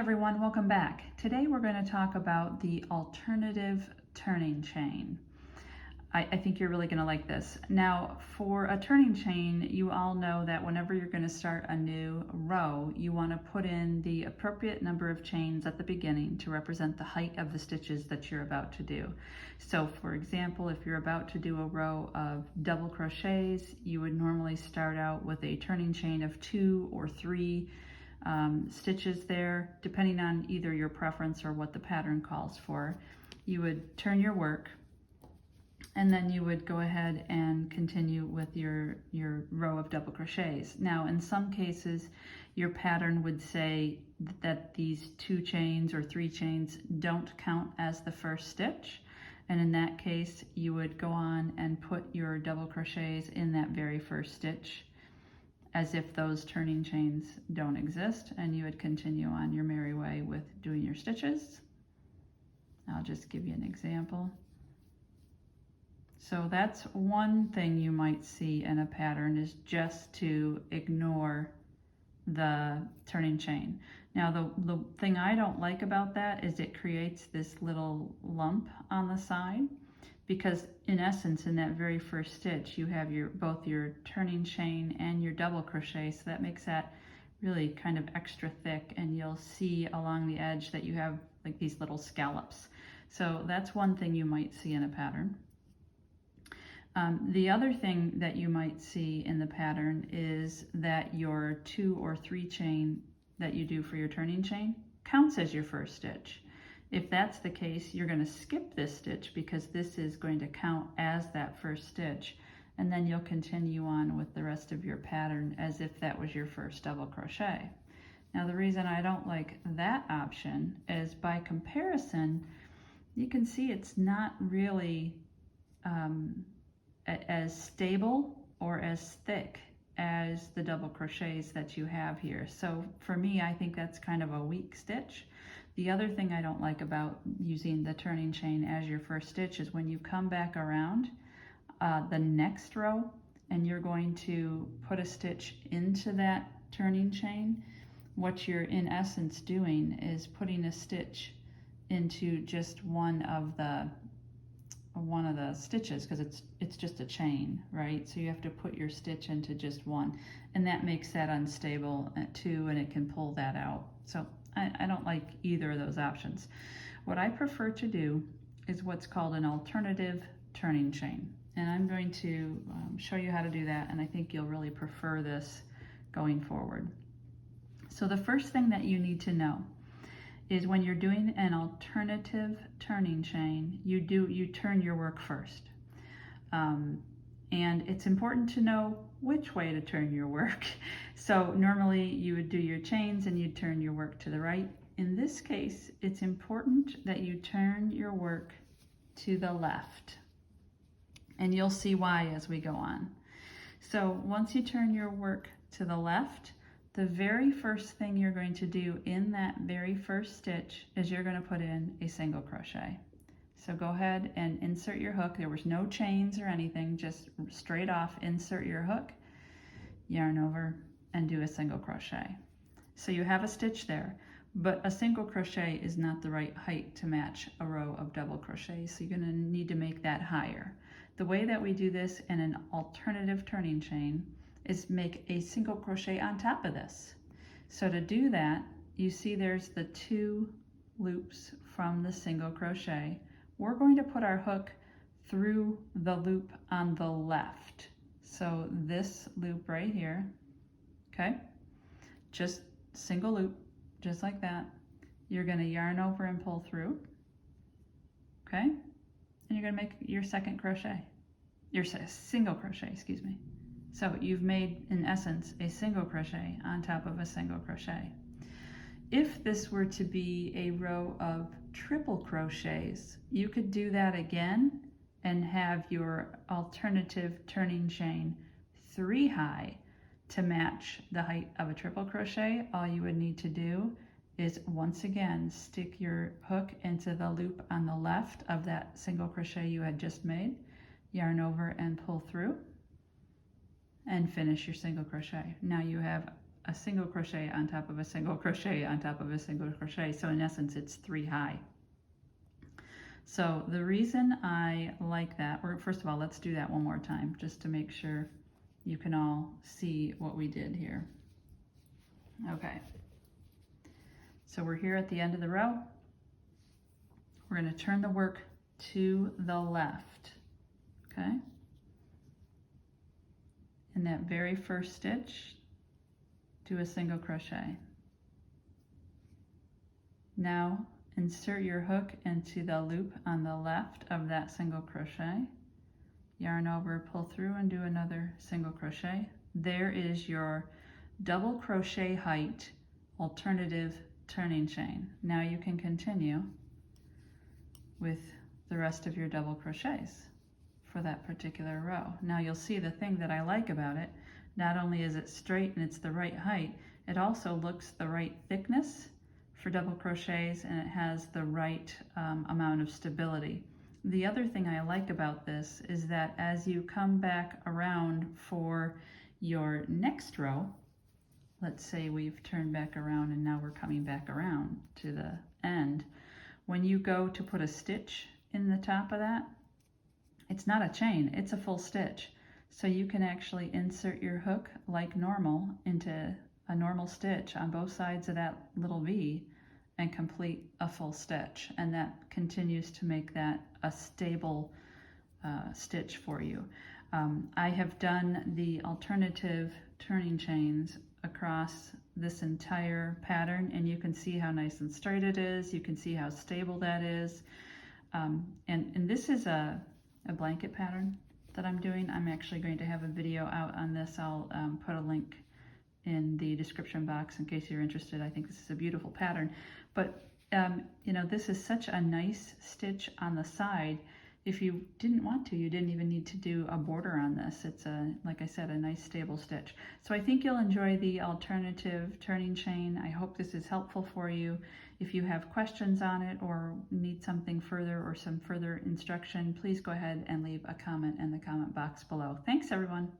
everyone, welcome back. Today we're going to talk about the alternative turning chain. I think you're really going to like this. Now, for a turning chain, you all know that whenever you're going to start a new row, you want to put in the appropriate number of chains at the beginning to represent the height of the stitches that you're about to do. So for example, if you're about to do a row of double crochets, you would normally start out with a turning chain of 2 or 3 stitches there, depending on either your preference or what the pattern calls for. You would turn your work, and then you would go ahead and continue with your row of double crochets. Now, in some cases, your pattern would say that these 2 chains or 3 chains don't count as the first stitch. And in that case, you would go on and put your double crochets in that very first stitch as if those turning chains don't exist, and you would continue on your merry way with doing your stitches. I'll just give you an example. So that's one thing you might see in a pattern, is just to ignore the turning chain. Now the thing I don't like about that is it creates this little lump on the side, because in essence in that very first stitch you have both your turning chain and your double crochet, so that makes that really kind of extra thick, and you'll see along the edge that you have like these little scallops. So that's one thing you might see in a pattern. The other thing that you might see in the pattern is that your 2 or 3 chain that you do for your turning chain counts as your first stitch. If that's the case, you're going to skip this stitch because this is going to count as that first stitch, and then you'll continue on with the rest of your pattern as if that was your first double crochet. Now, the reason I don't like that option is, by comparison, you can see it's not really as stable or as thick as the double crochets that you have here. So for me, I think that's kind of a weak stitch. The other thing I don't like about using the turning chain as your first stitch is when you come back around the next row and you're going to put a stitch into that turning chain, what you're in essence doing is putting a stitch into just one of the stitches, because it's just a chain, right? So you have to put your stitch into just one, and that makes that unstable too, and it can pull that out. So I don't like either of those options. What I prefer to do is what's called an alternative turning chain, and I'm going to show you how to do that, and I think you'll really prefer this going forward. So the first thing that you need to know is when you're doing an alternative turning chain, you turn your work first. And it's important to know which way to turn your work. So normally you would do your chains and you'd turn your work to the right. In this case, it's important that you turn your work to the left. And you'll see why as we go on. So once you turn your work to the left, the very first thing you're going to do in that very first stitch is you're going to put in a single crochet. So go ahead and insert your hook. There was no chains or anything, just straight off insert your hook, yarn over, and do a single crochet. So you have a stitch there, but a single crochet is not the right height to match a row of double crochets, so you're going to need to make that higher. The way that we do this in an alternative turning chain is make a single crochet on top of this. So to do that, you see there's the 2 loops from the single crochet. We're going to put our hook through the loop on the left. So this loop right here, okay? Just single loop, just like that. You're gonna yarn over and pull through, okay? And you're gonna make your second crochet, your single crochet, excuse me. So you've made, in essence, a single crochet on top of a single crochet. If this were to be a row of triple crochets, you could do that again and have your alternative turning chain 3 high to match the height of a triple crochet. All you would need to do is once again stick your hook into the loop on the left of that single crochet you had just made, yarn over and pull through, and finish your single crochet. Now you have a single crochet on top of a single crochet on top of a single crochet. So in essence, it's 3 high. So the reason I like that, or first of all, let's do that one more time just to make sure you can all see what we did here. Okay. So we're here at the end of the row. We're going to turn the work to the left. Okay. In that very first stitch, do a single crochet. Now insert your hook into the loop on the left of that single crochet, yarn over, pull through, and do another single crochet. There is your double crochet height alternative turning chain. Now you can continue with the rest of your double crochets for that particular row. Now you'll see the thing that I like about it, not only is it straight and it's the right height, it also looks the right thickness for double crochets, and it has the right amount of stability. The other thing I like about this is that as you come back around for your next row, let's say we've turned back around and now we're coming back around to the end, when you go to put a stitch in the top of that, it's not a chain, it's a full stitch. So you can actually insert your hook like normal into a normal stitch on both sides of that little V and complete a full stitch, and that continues to make that a stable stitch for you. I have done the alternative turning chains across this entire pattern, and you can see how nice and straight it is. You can see how stable that is. And this is a blanket pattern that I'm doing. I'm actually going to have a video out on this. I'll put a link in the description box in case you're interested. I think this is a beautiful pattern, but you know, this is such a nice stitch on the side. If you didn't want to, you didn't even need to do a border on this. It's a, like I said, a nice stable stitch. So I think you'll enjoy the alternative turning chain. I hope this is helpful for you. If you have questions on it or need something further or some further instruction, please go ahead and leave a comment in the comment box below. Thanks, everyone.